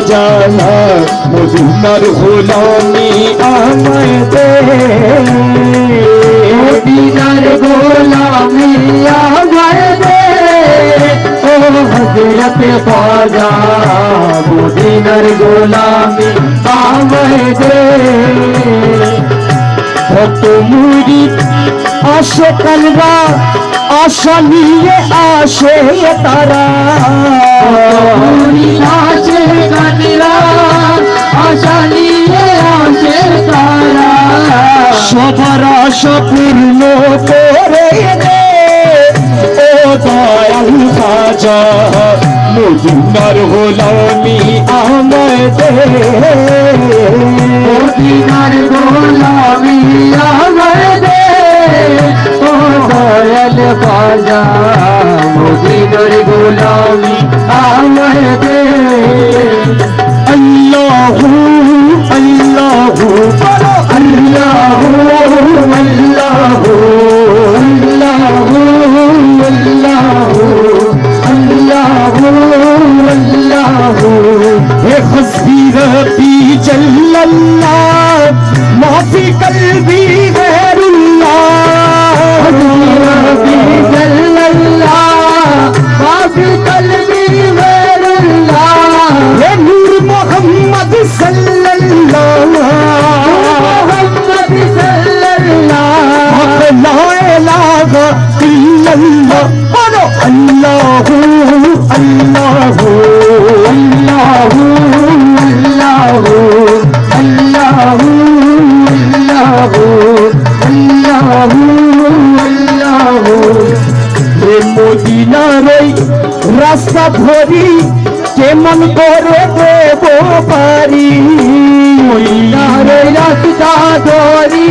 খাজা মদিনার গোলামি আমায় দে মদিনার গোলামি আমায় দে ও হযরত খাজা মদিনার গোলামি আমায় দে কত মুরিদ আসে কালরা আশা নিয়ে আসে তারা মুরিদ আসে কালরা আশা নিয়ে আসে তারা সবার আশা পূর্ণ করে দে ও দয়াল খাজা মদিনার গোলামি আমায় দে মদিনার গোলামি আমায় দে ও দয়াল খাজা মদিনার গোলামি আমায় দে আল্লাহু আল্লাহু আল্লাহু আল্লাহু আল্লাহু আল্লাহু আল্লাহু হে হসবি রব্বি জাল্লাল্লাহ মাফি কলবি গয়রুল্লাহ রব্বি জাল্লাল্লাহ মাফি কলবি গয়রুল্লাহ হে নূর মুহাম্মদ সাল্লাল্লাহ মুহাম্মদ সাল্লাল্লাহ লা ইলাহা ইল্লাল্লাহ বলো আল্লাহু আল্লাহু আল্লাহু আল্লাহু আল্লাহু আল্লাহু আল্লাহু হে মদিনার রাস্তা ধরি কেমন করে দেব পারি মদিনার রাস্তা ধরি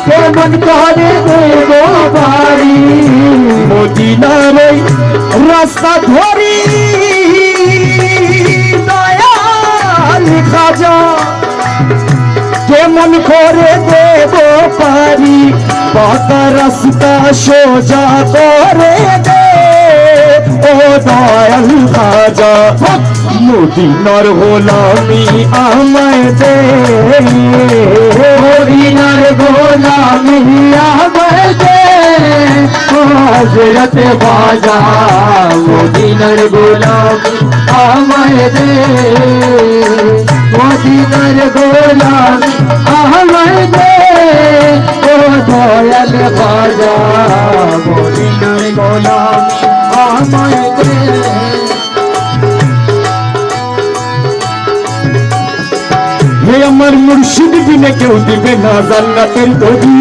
কেমন করে দেব পারি মদিনার রাস্তা ধরি দয়াল খাজা কেমন করে দেব পারি পাকা রাস্তা সোজা করে দে ও দয়াল খাজা মদিনার গোলামি আমায় দে মদিনার গোলামি আমায় দে হযরত খাজা মদিনার গোলামি আমায় দে মদিনার গোলামি আমায় দে ও দয়াল খাজা মদিনার গোলামি আমায় দে হে আমার মুর্শিদ বিনে কেউ দিবে না জান্নাতের দড়ি